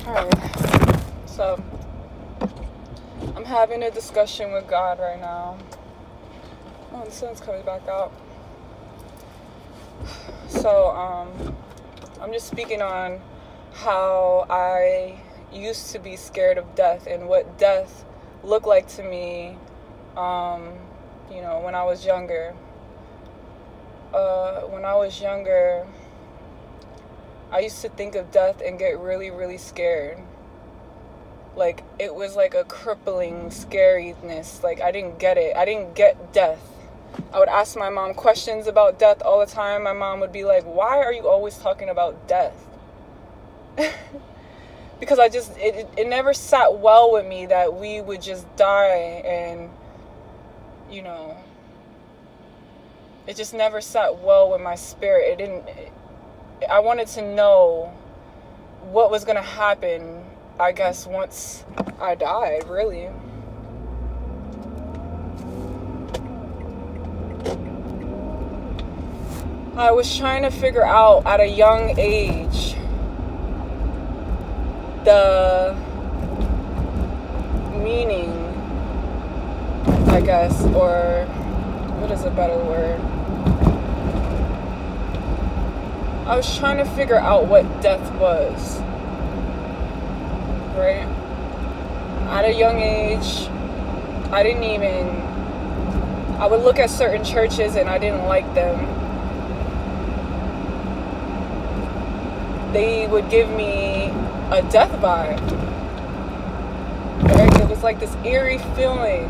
Alright, so I'm having a discussion with God right now. Oh, the sun's coming back out. So, I'm just speaking on how I used to be scared of death and what death looked like to me, when I was younger. When I was younger, I used to think of death and get really, really scared. Like, it was like a crippling scariness. Like, I didn't get it. I didn't get death. I would ask my mom questions about death all the time. My mom would be like, why are you always talking about death? Because it never sat well with me that we would just die, and, it just never sat well with my spirit. I wanted to know what was going to happen, I guess, once I died, really. I was trying to figure out at a young age the meaning, I guess, or what is a better word? I was trying to figure out what death was, right? At a young age, I would look at certain churches and I didn't like them. They would give me a death vibe, right? It was like this eerie feeling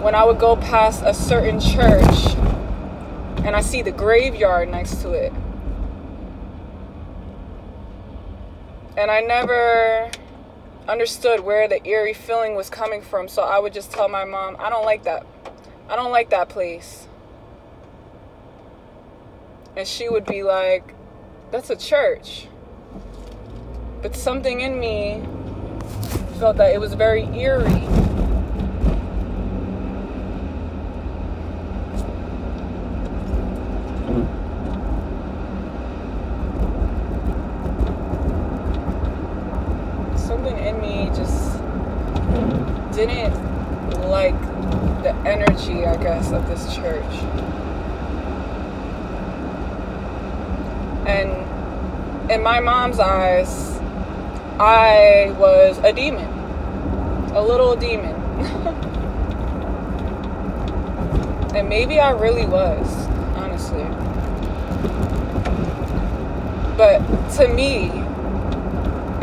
when I would go past a certain church and I see the graveyard next to it. And I never understood where the eerie feeling was coming from, so I would just tell my mom, I don't like that. I don't like that place. And she would be like, that's a church. But something in me felt that it was very eerie. Something in me just didn't like the energy, I guess, of this church. And in my mom's eyes, I was a demon. A little demon. And maybe I really was, honestly. But to me,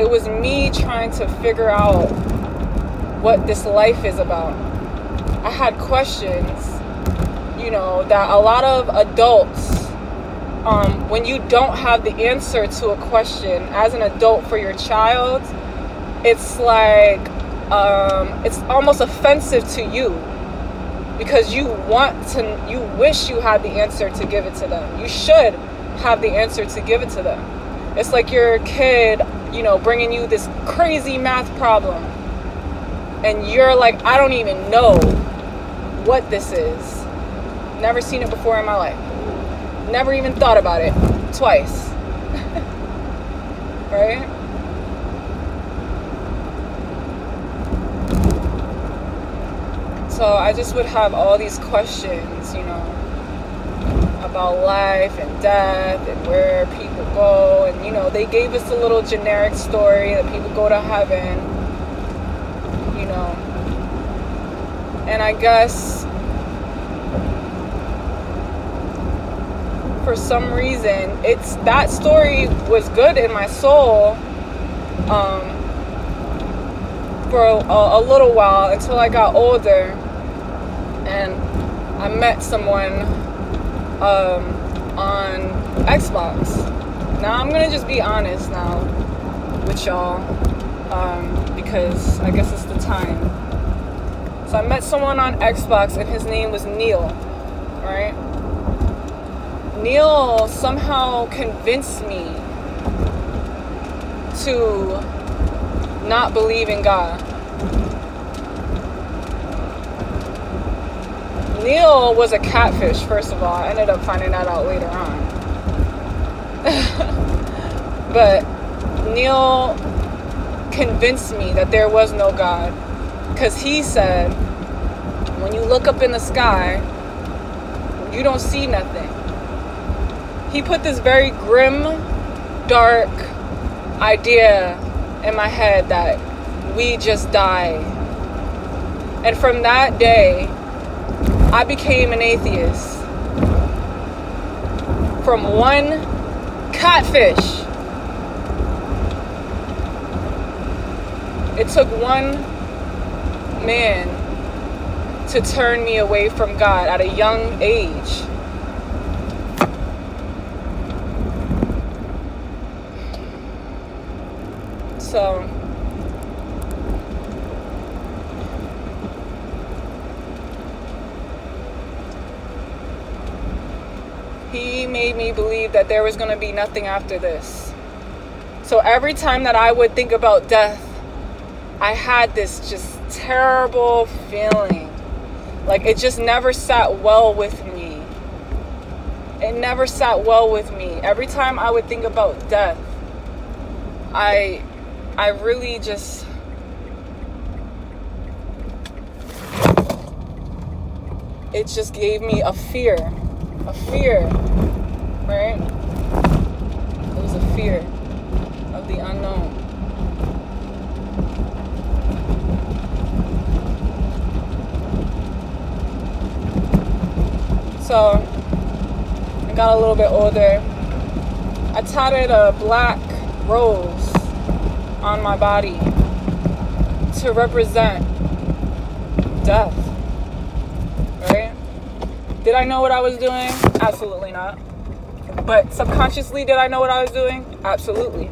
it was me trying to figure out what this life is about. I had questions, that a lot of adults, when you don't have the answer to a question as an adult for your child, it's like, it's almost offensive to you because you wish you had the answer to give it to them. You should have the answer to give it to them. It's like your kid, bringing you this crazy math problem and you're like, I don't even know what this is. Never seen it before in my life. Never even thought about it twice. Right? So I just would have all these questions, about life and death and where people go. And, they gave us a little generic story that people go to heaven, And I guess for some reason, that story was good in my soul for a little while until I got older and I met someone on Xbox. Now I'm gonna just be honest now with y'all because I guess it's the time. So I met someone on Xbox and his name was Neil, right? Neil somehow convinced me to not believe in God. Neil was a catfish, first of all. I ended up finding that out later on. But Neil convinced me that there was no God. Because he said, when you look up in the sky, you don't see nothing. He put this very grim, dark idea in my head that we just die. And from that day, I became an atheist. From one catfish. It took one man to turn me away from God at a young age. So he made me believe that there was going to be nothing after this. So every time that I would think about death, I had this just terrible feeling. Like it just never sat well with me. It never sat well with me. Every time I would think about death, I really just... It just gave me a fear, right? It was a fear of the unknown. So I got a little bit older. I tatted a black rose on my body to represent death, right? Did I know what I was doing? Absolutely not. But subconsciously, did I know what I was doing? Absolutely.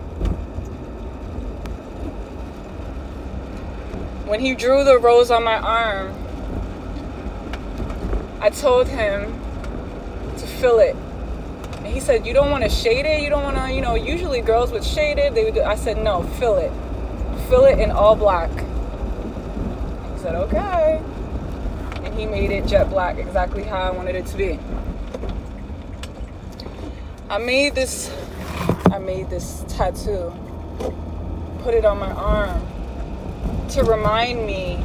When he drew the rose on my arm, I told him to fill it. And he said, you don't want to shade it? You don't want to, usually girls would shade it. They would I said, no, fill it. Fill it in all black. He said, okay. And he made it jet black, exactly how I wanted it to be. I made this tattoo, put it on my arm to remind me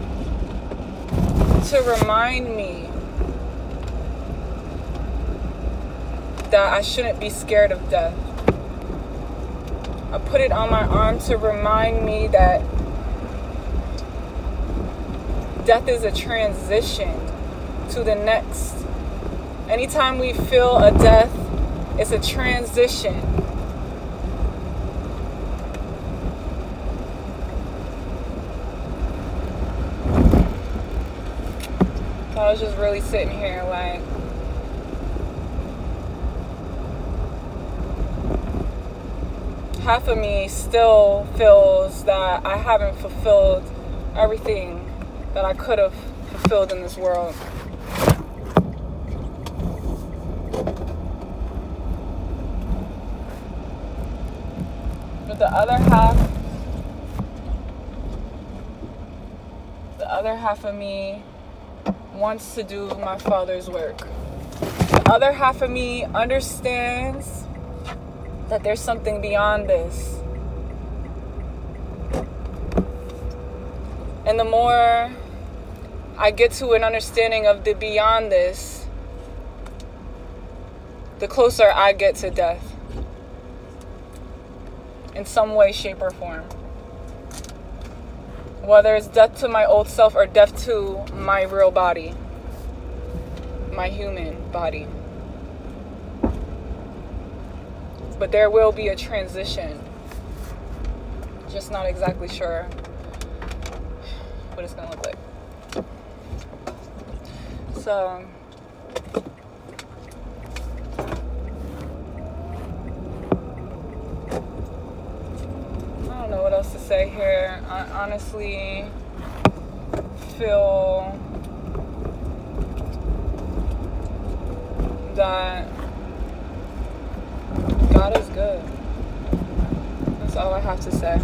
that I shouldn't be scared of death. I put it on my arm to remind me that death is a transition to the next. Anytime we feel a death, it's a transition. So I was just really sitting here like, half of me still feels that I haven't fulfilled everything that I could have fulfilled in this world. But the other half of me wants to do my Father's work. The other half of me understands that there's something beyond this. And the more I get to an understanding of the beyond this, the closer I get to death. In some way, shape, or form. Whether it's death to my old self or death to my real body. My human body. But there will be a transition. Just not exactly sure what it's gonna look like. So I don't know what else to say here. I honestly feel that God is good. That's all I have to say.